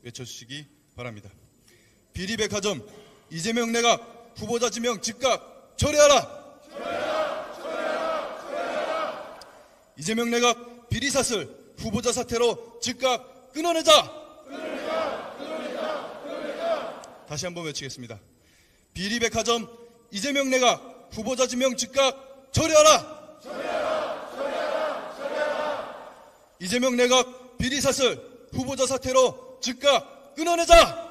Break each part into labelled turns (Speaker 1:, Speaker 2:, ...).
Speaker 1: 외쳐주시기 바랍니다. 비리백화점 이재명 내각 후보자 지명 즉각 철회하라! 이재명 내각 비리사슬 후보자 사퇴로 즉각 끊어내자! 다시 한번 외치겠습니다. 비리백화점 이재명 내각 후보자 지명 즉각 철회하라! 이재명 내각 비리사슬 후보자 사퇴로 즉각 끊어내자!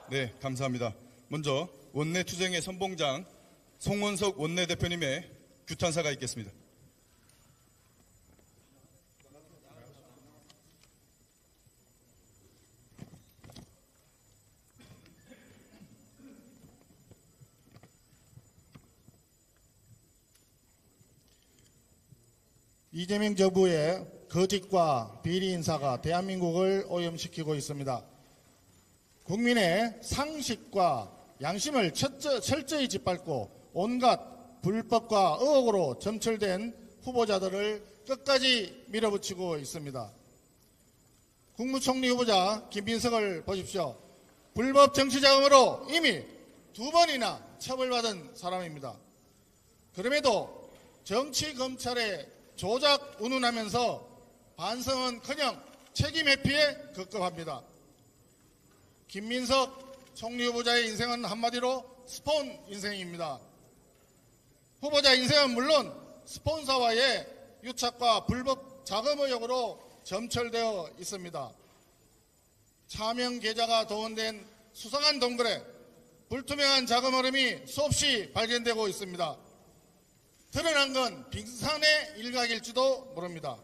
Speaker 1: 네, 감사합니다. 먼저 원내투쟁의 선봉장 송원석 원내대표님의 규탄사가 있겠습니다.
Speaker 2: 이재명 정부의 거짓과 비리 인사가 대한민국을 오염시키고 있습니다. 국민의 상식과 양심을 철저히 짓밟고 온갖 불법과 의혹으로 점철된 후보자들을 끝까지 밀어붙이고 있습니다. 국무총리 후보자 김민석을 보십시오. 불법 정치자금으로 이미 2번이나 처벌받은 사람입니다. 그럼에도 정치검찰에 조작 운운하면서 반성은커녕 책임 회피에 급급합니다. 김민석 총리 후보자의 인생은 한마디로 스폰 인생입니다. 후보자 인생은 물론 스폰서와의 유착과 불법 자금 의혹으로 점철되어 있습니다. 차명 계좌가 동원된 수상한 동거래, 불투명한 자금 흐름이 수없이 발견되고 있습니다. 드러난 건 빙산의 일각일지도 모릅니다.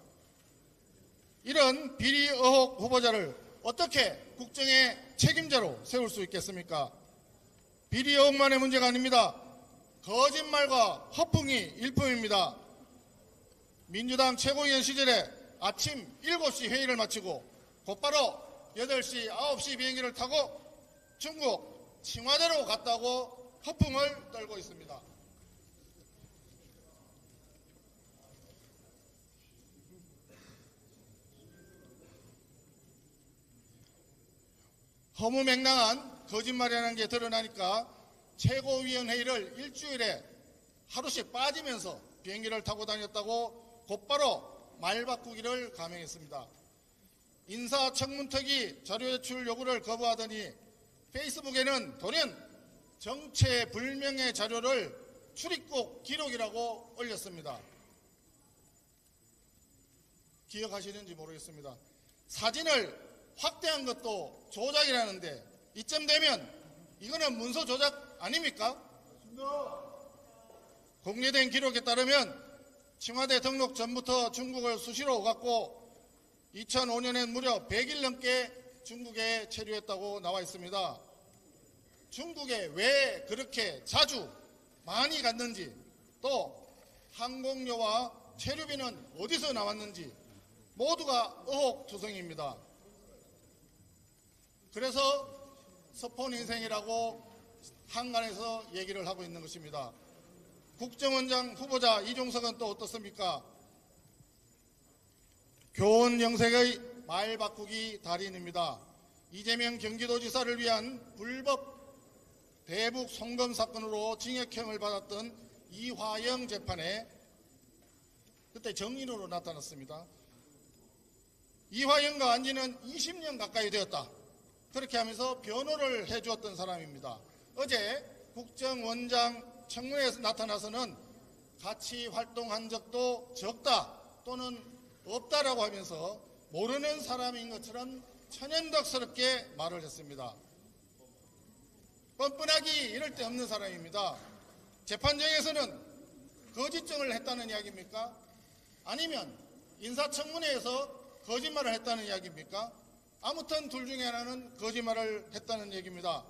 Speaker 2: 이런 비리 의혹 후보자를 어떻게 국정의 책임자로 세울 수 있겠습니까? 비리 의혹만의 문제가 아닙니다. 거짓말과 허풍이 일품입니다. 민주당 최고위원 시절에 아침 7시 회의를 마치고 곧바로 8시, 9시 비행기를 타고 중국 칭화대로 갔다고 허풍을 떨고 있습니다. 허무맹랑한 거짓말이라는 게 드러나니까 최고위원회의를 일주일에 하루씩 빠지면서 비행기를 타고 다녔다고 곧바로 말 바꾸기를 감행했습니다. 인사청문특위 자료 제출 요구를 거부하더니 페이스북에는 돌연 정체불명의 자료를 출입국 기록이라고 올렸습니다. 기억하시는지 모르겠습니다. 사진을 확대한 것도 조작이라는데 이쯤 되면 이거는 문서 조작 아닙니까? 공개된 기록에 따르면 칭화대 등록 전부터 중국을 수시로 오갔고 2005년엔 무려 100일 넘게 중국에 체류했다고 나와 있습니다. 중국에 왜 그렇게 자주 많이 갔는지, 또 항공료와 체류비는 어디서 나왔는지 모두가 의혹투성입니다. 그래서 스폰 인생이라고 한간에서 얘기를 하고 있는 것입니다. 국정원장 후보자 이종석은 또 어떻습니까? 교원 영색의 말 바꾸기 달인입니다. 이재명 경기도지사를 위한 불법 대북 송금 사건으로 징역형을 받았던 이화영 재판에 그때 정인으로 나타났습니다. 이화영과 안지는 20년 가까이 되었다. 그렇게 하면서 변호를 해주었던 사람입니다. 어제 국정원장 청문회에서 나타나서는 같이 활동한 적도 적다 또는 없다라고 하면서 모르는 사람인 것처럼 천연덕스럽게 말을 했습니다. 뻔뻔하기 이럴 데 없는 사람입니다. 재판정에서는 거짓증을 했다는 이야기입니까? 아니면 인사청문회에서 거짓말을 했다는 이야기입니까? 아무튼 둘 중에 하나는 거짓말을 했다는 얘기입니다.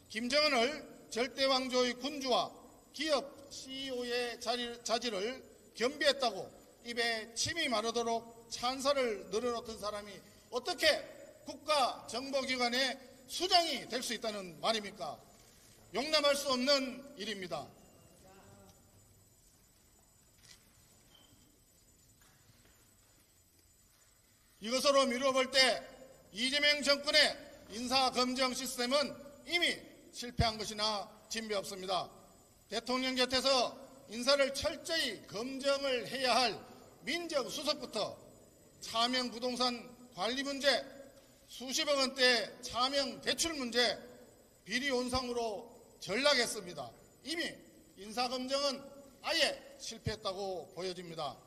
Speaker 2: 김정은을 절대왕조의 군주와 기업 CEO의 자질을 겸비했다고 입에 침이 마르도록 찬사를 늘어놓던 사람이 어떻게 국가정보기관의 수장이 될 수 있다는 말입니까? 용납할 수 없는 일입니다. 이것으로 미루어볼 때 이재명 정권의 인사검증 시스템은 이미 실패한 것이나 진배 없습니다. 대통령 곁에서 인사를 철저히 검증을 해야 할 민정수석부터 차명 부동산 관리 문제, 수십억 원대 차명 대출 문제, 비리 온상으로 전락했습니다. 이미 인사검증은 아예 실패했다고 보여집니다.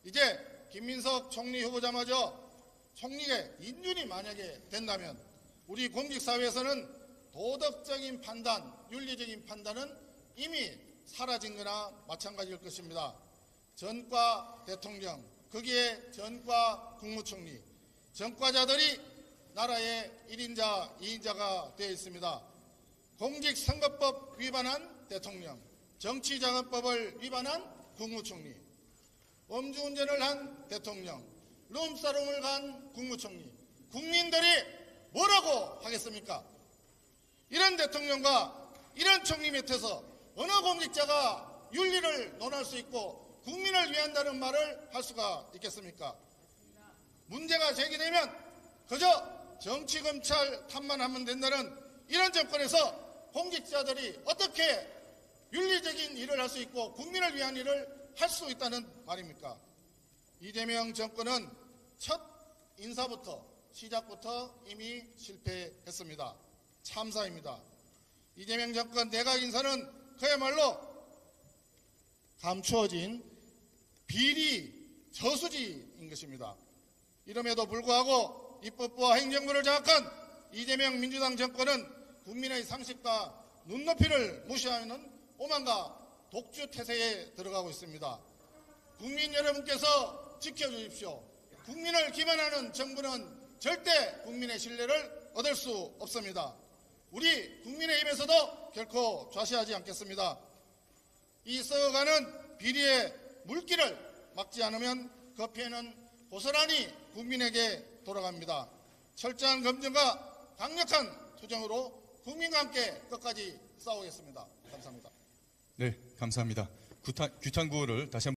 Speaker 2: 이제 김민석 총리 후보자마저 총리의 인준이 만약에 된다면 우리 공직사회에서는 도덕적인 판단, 윤리적인 판단은 이미 사라진 거나 마찬가지일 것입니다. 전과 대통령, 거기에 전과 국무총리, 전과자들이 나라의 1인자, 2인자가 되어 있습니다. 공직선거법 위반한 대통령, 정치자금법을 위반한 국무총리, 음주운전을 한 대통령, 룸사롱을 간 국무총리, 국민들이 뭐라고 하겠습니까? 이런 대통령과 이런 총리 밑에서 어느 공직자가 윤리를 논할 수 있고 국민을 위한다는 말을 할 수가 있겠습니까? 문제가 제기되면 그저 정치검찰 탓만 하면 된다는 이런 정권에서 공직자들이 어떻게 윤리적인 일을 할 수 있고 국민을 위한 일을 할 수 있다는 말입니까? 이재명 정권은 첫 인사부터 시작부터 이미 실패했습니다. 참사입니다. 이재명 정권 내각 인사는 그야말로 감추어진 비리 저수지인 것입니다. 이름에도 불구하고 입법부와 행정부를 장악한 이재명 민주당 정권은 국민의 상식과 눈높이를 무시하는 오만과 독주 태세에 들어가고 있습니다. 국민 여러분께서 지켜주십시오. 국민을 기만하는 정부는 절대 국민의 신뢰를 얻을 수 없습니다. 우리 국민의힘에서도 결코 좌시하지 않겠습니다. 이 썩어가는 비리의 물길을 막지 않으면 그 피해는 고스란히 국민에게 돌아갑니다. 철저한 검증과 강력한 투쟁으로 국민과 함께 끝까지 싸우겠습니다. 감사합니다.
Speaker 1: 네, 감사합니다. 규탄 구호를 다시 한번